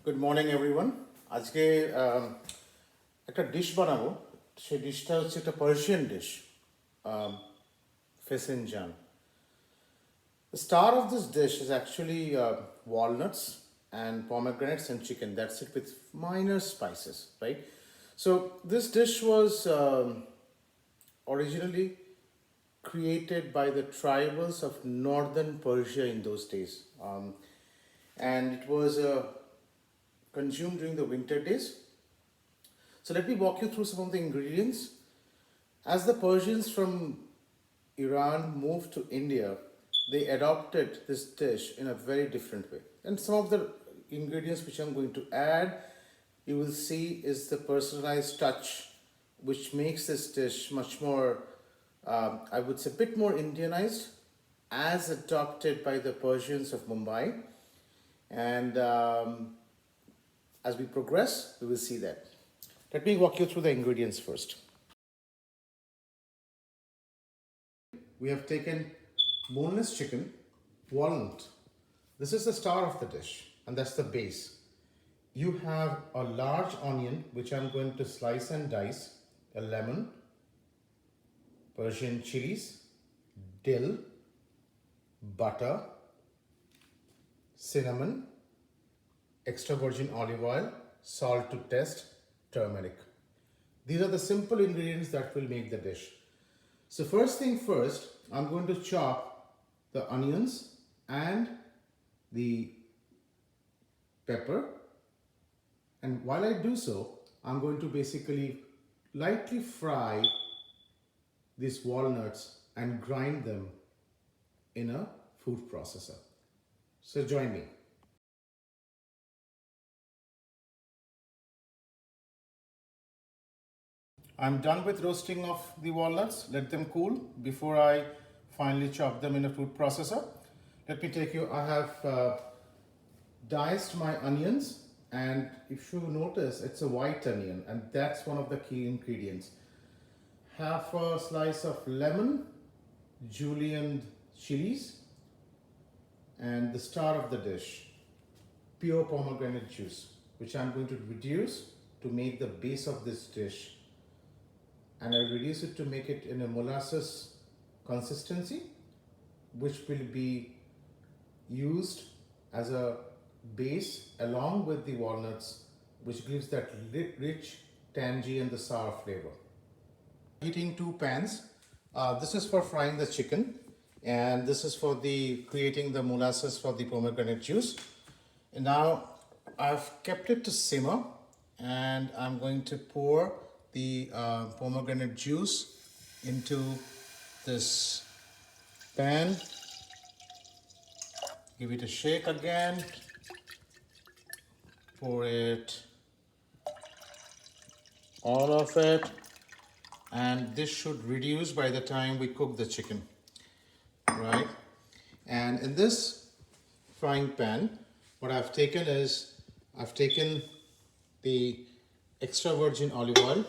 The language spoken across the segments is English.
Good morning everyone. আজকে একটা dish বানাবো। সেই ডিশটা হচ্ছে একটা Persian dish, fesenjan. The star of this dish is actually walnuts and pomegranates and chicken. That's it, with minor spices, right? So this dish was originally created by the tribals of northern Persia in those days, and it was consumed during the winter days. So let me walk you through some of the ingredients. As the Persians from Iran moved to India, they adopted this dish in a very different way. And some of the ingredients which I'm going to add, you will see, is the personalized touch, which makes this dish much more, I would say, a bit more Indianized, as adopted by the Persians of Mumbai. And as we progress, we will see that. Let me walk you through the ingredients first. We have taken boneless chicken, walnut. This is the star of the dish, and that's the base. You have a large onion, which I'm going to slice and dice, a lemon, Persian chilies, dill, butter, cinnamon, extra virgin olive oil, salt to taste, turmeric. These are the simple ingredients that will make the dish. So first thing first, I'm going to chop the onions and the pepper. And while I do so, I'm going to basically lightly fry these walnuts and grind them in a food processor. So join me. I'm done with roasting of the walnuts. Let them cool before I finally chop them in a food processor. Let me take you, I have diced my onions, and if you notice, it's a white onion, and that's one of the key ingredients. Half a slice of lemon, julienne chilies, and the star of the dish, pure pomegranate juice, which I'm going to reduce to make the base of this dish. And I reduce it to make it in a molasses consistency, which will be used as a base along with the walnuts, which gives that rich, tangy and the sour flavor. Heating two pans. This is for frying the chicken, and this is for the creating the molasses for the pomegranate juice. And now I've kept it to simmer, and I'm going to pour the pomegranate juice into this pan. Give it a shake again. Pour it, all of it, and this should reduce by the time we cook the chicken, right? And in this frying pan, what I've taken is, I've taken the extra virgin olive oil,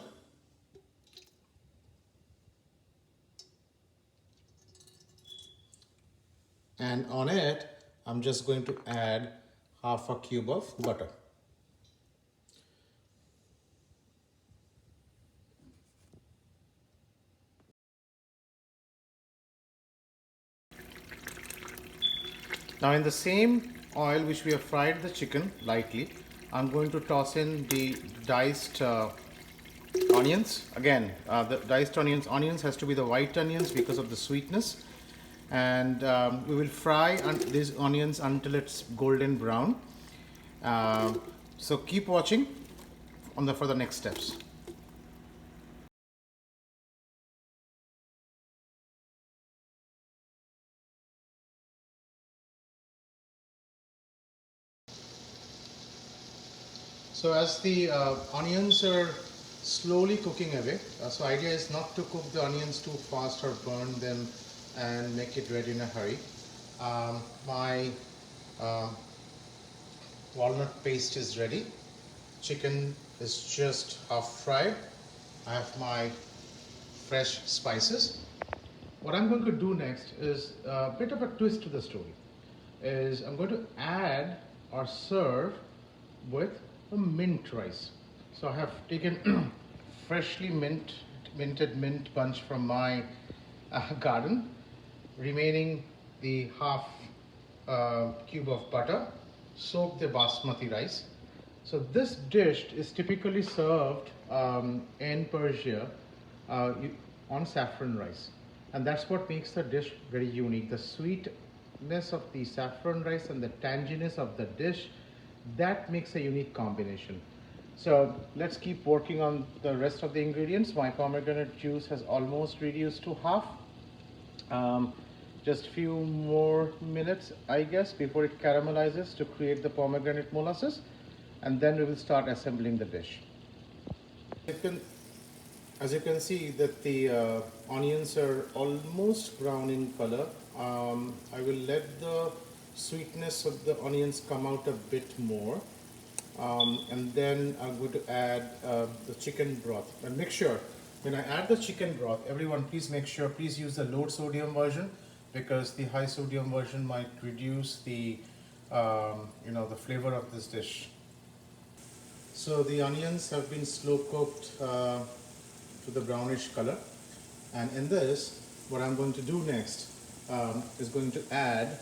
and on it I'm just going to add half a cube of butter. Now in the same oil which we have fried the chicken lightly, I'm going to toss in the diced onions. Again, the diced onions has to be the white onions because of the sweetness. And we will fry these onions until it's golden brown. So keep watching for the next steps. So as the onions are slowly cooking away, so idea is not to cook the onions too fast or burn them and make it ready in a hurry. My walnut paste is ready. Chicken is just half fried. I have my fresh spices. What I'm going to do next is a bit of a twist to the story. Is I'm going to add or serve with a mint rice. So I have taken freshly minted mint bunch from my garden, remaining the half cube of butter, soak the basmati rice. So this dish is typically served in Persia on saffron rice, and that's what makes the dish very unique. The sweetness of the saffron rice and the tanginess of the dish, that makes a unique combination. So let's keep working on the rest of the ingredients. My pomegranate juice has almost reduced to half. Just few more minutes, I guess, before it caramelizes to create the pomegranate molasses, and then we will start assembling the dish. As you can see that the onions are almost brown in color. I will let the sweetness of the onions come out a bit more, and then I'm going to add the chicken broth. And make sure when I add the chicken broth, everyone please make sure, please use the low sodium version, because the high sodium version might reduce the the flavor of this dish. So the onions have been slow cooked to the brownish color, and in this what I'm going to do next is going to add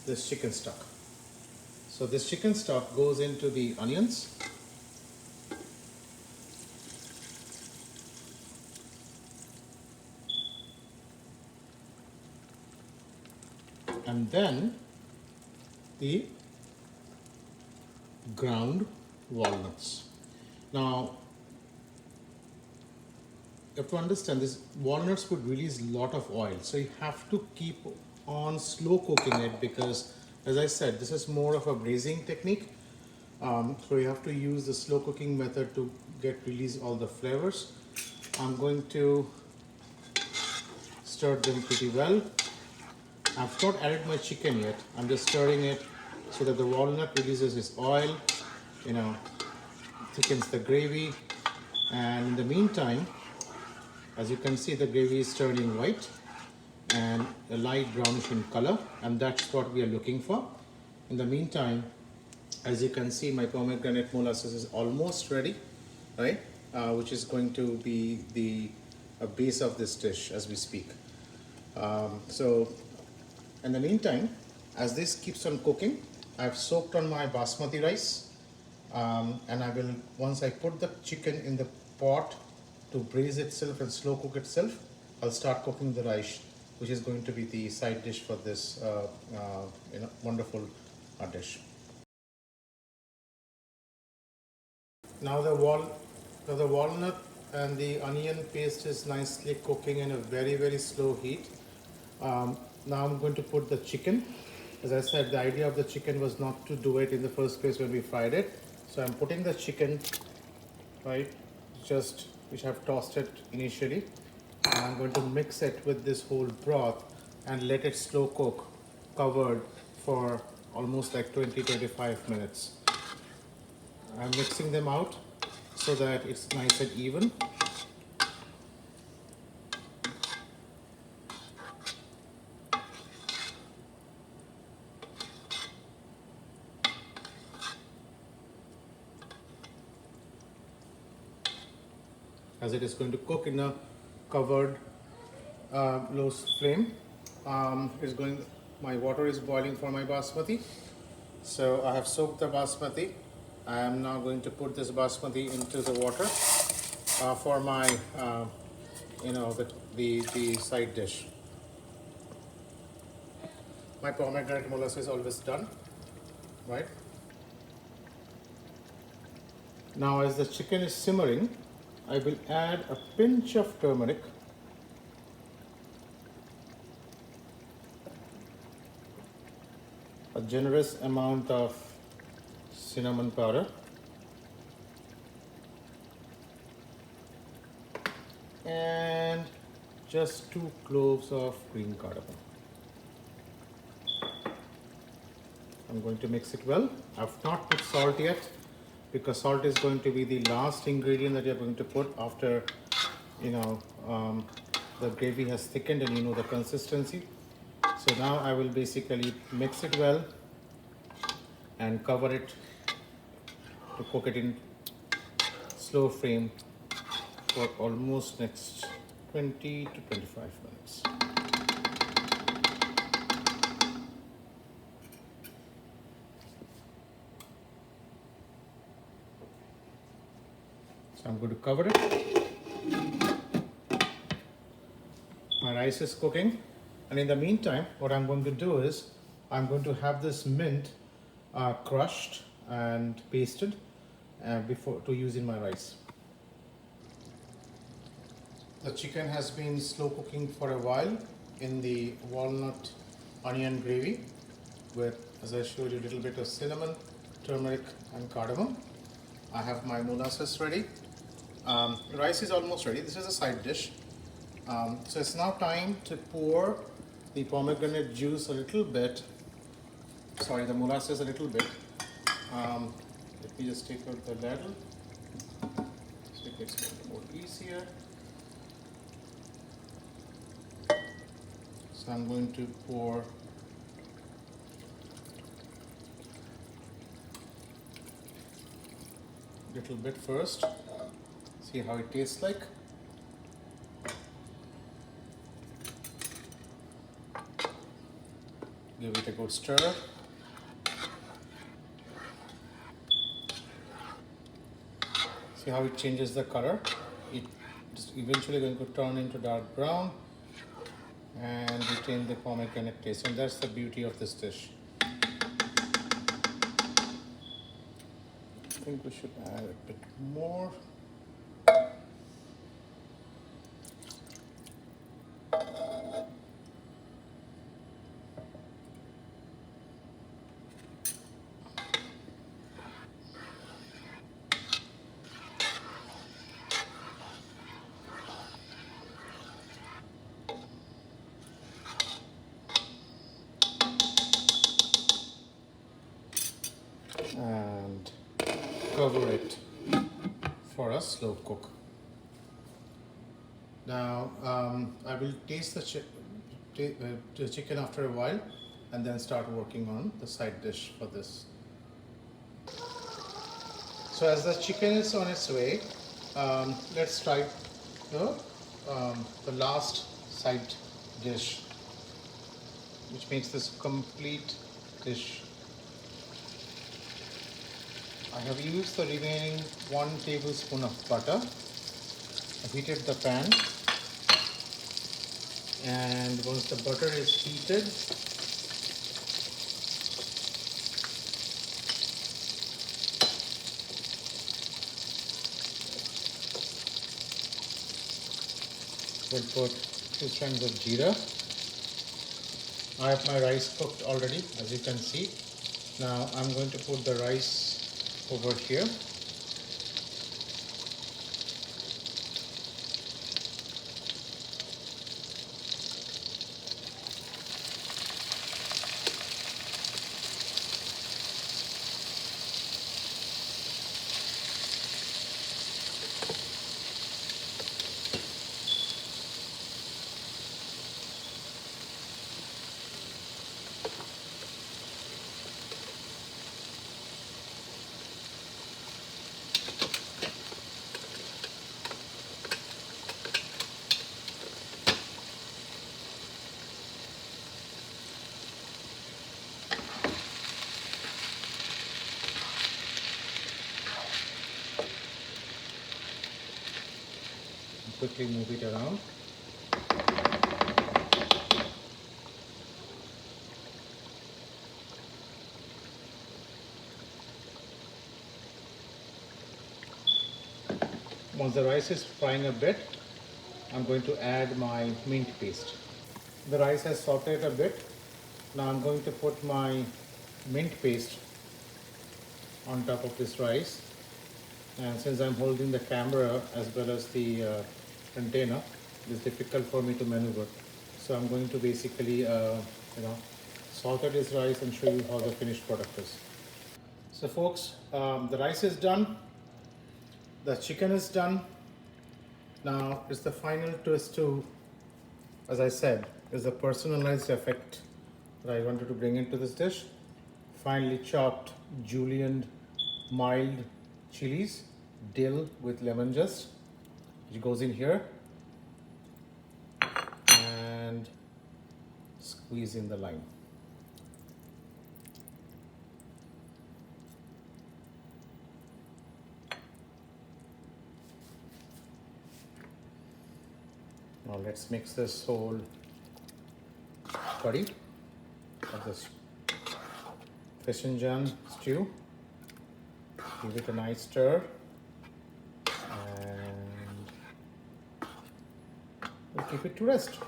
this chicken stock. So this chicken stock goes into the onions, and then the ground walnuts. Now you have to understand, this walnuts would release a lot of oil, so you have to keep on slow cooking it, because as I said, this is more of a braising technique. So you have to use the slow cooking method to release all the flavors. I'm going to stir them pretty well. I've not added my chicken yet. I'm just stirring it so that the walnut releases its oil, thickens the gravy. And in the meantime, as you can see, the gravy is turning white and a light brownish in color, and that's what we are looking for. In the meantime, as you can see, my pomegranate molasses is almost ready, right? Which is going to be the base of this dish as we speak. So in the meantime, as this keeps on cooking, I've soaked on my basmati rice, and I will, once I put the chicken in the pot to braise itself and slow cook itself, I'll start cooking the rice, which is going to be the side dish for this wonderful dish. Now the walnut and the onion paste is nicely cooking in a very slow heat. Now I'm going to put the chicken. As I said, the idea of the chicken was not to do it in the first place when we fried it. So I'm putting the chicken, right, which I've tossed it initially. And I'm going to mix it with this whole broth and let it slow cook, covered, for almost like 20-25 minutes. I'm mixing them out so that it's nice and even. As it is going to cook in a covered low flame, my water is boiling for my basmati. So I have soaked the basmati. I am now going to put this basmati into the water for my the side dish. My pomegranate molasses is always done, right? Now as the chicken is simmering, I will add a pinch of turmeric, a generous amount of cinnamon powder, and just 2 cloves of green cardamom. I'm going to mix it well. I've not put salt yet, because salt is going to be the last ingredient that you're going to put after the gravy has thickened and the consistency. So now I will basically mix it well and cover it to cook it in slow flame for almost next 20 to 25 minutes. So I'm going to cover it. My rice is cooking, and in the meantime what I'm going to do is I'm going to have this mint crushed and pasted before to use in my rice. The chicken has been slow cooking for a while in the walnut onion gravy with, as I showed you, a little bit of cinnamon, turmeric and cardamom. I have my molasses ready. Rice is almost ready. This is a side dish. So it's now time to pour the pomegranate juice a little bit, sorry, the molasses a little bit. Let me just take out the ladle so it gets a little more easier. So I'm going to pour a little bit first, see how it tastes like. Give it a good stir. See how it changes the color. It is eventually going to turn into dark brown and retain the pomegranate taste, and that's the beauty of this dish. I think we should add a bit more. And cover it for a slow cook. Now I will taste the chicken after a while and then start working on the side dish for this. So as the chicken is on its way, let's try the last side dish, which makes this complete dish. I have used the remaining 1 tablespoon of butter. I've heated the pan, and once the butter is heated, we'll put 2 strands of jeera. I have my rice cooked already, as you can see. Now I'm going to put the rice over here. Quickly move it around. Once the rice is frying a bit, I'm going to add my mint paste. The rice has sauteed a bit. Now I'm going to put my mint paste on top of this rice, and since I'm holding the camera as well as the container, it's difficult for me to maneuver. So I'm going to basically saute this rice and show you how the finished product is. So folks, the rice is done, the chicken is done. Now it's the final twist to, as I said, is the personalized effect that I wanted to bring into this dish. Finely chopped, julienned, mild chilies, dill with lemon zest, which goes in here, and squeeze in the lime. Now let's mix this whole curry of this Fresenjoon stew. Give it a nice stir, and we'll keep it to rest.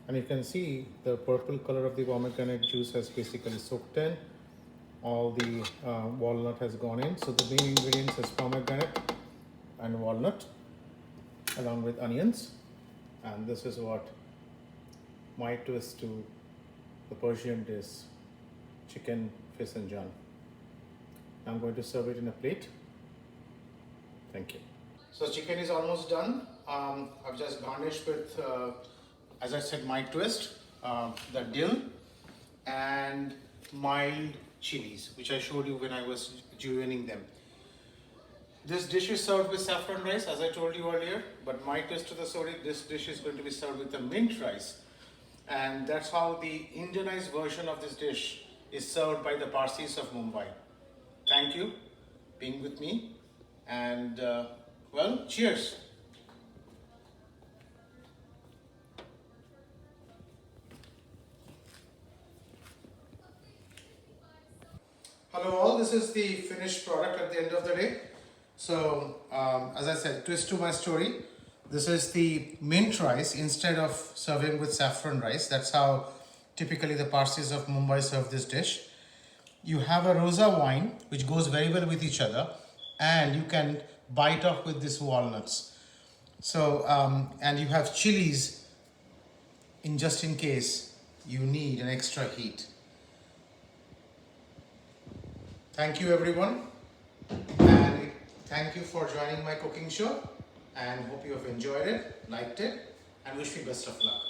And you can see the purple color of the pomegranate juice has basically soaked in. All the walnut has gone in. So the main ingredients is pomegranate and walnut along with onions. And this is what my twist to the Persian dish, chicken Fresenjoon. I'm going to serve it in a plate. Thank you. So chicken is almost done. I've just garnished with, as I said, my twist, the dill and mild chilies, which I showed you when I was julienning them. This dish is served with saffron rice, as I told you earlier, but my twist to the story, this dish is going to be served with the mint rice. And that's how the Indianized version of this dish is served by the Parsis of Mumbai. Thank you for being with me, and well, cheers. Hello all, this is the finished product at the end of the day. So as I said, twist to my story, this is the mint rice instead of serving with saffron rice. That's how typically the Parsis of Mumbai serve this dish. You have a rosa wine which goes very well with each other, and you can bite off with these walnuts. So and you have chilies in just in case you need an extra heat. Thank you everyone, and thank you for joining my cooking show, and hope you have enjoyed it, liked it, and wish me best of luck.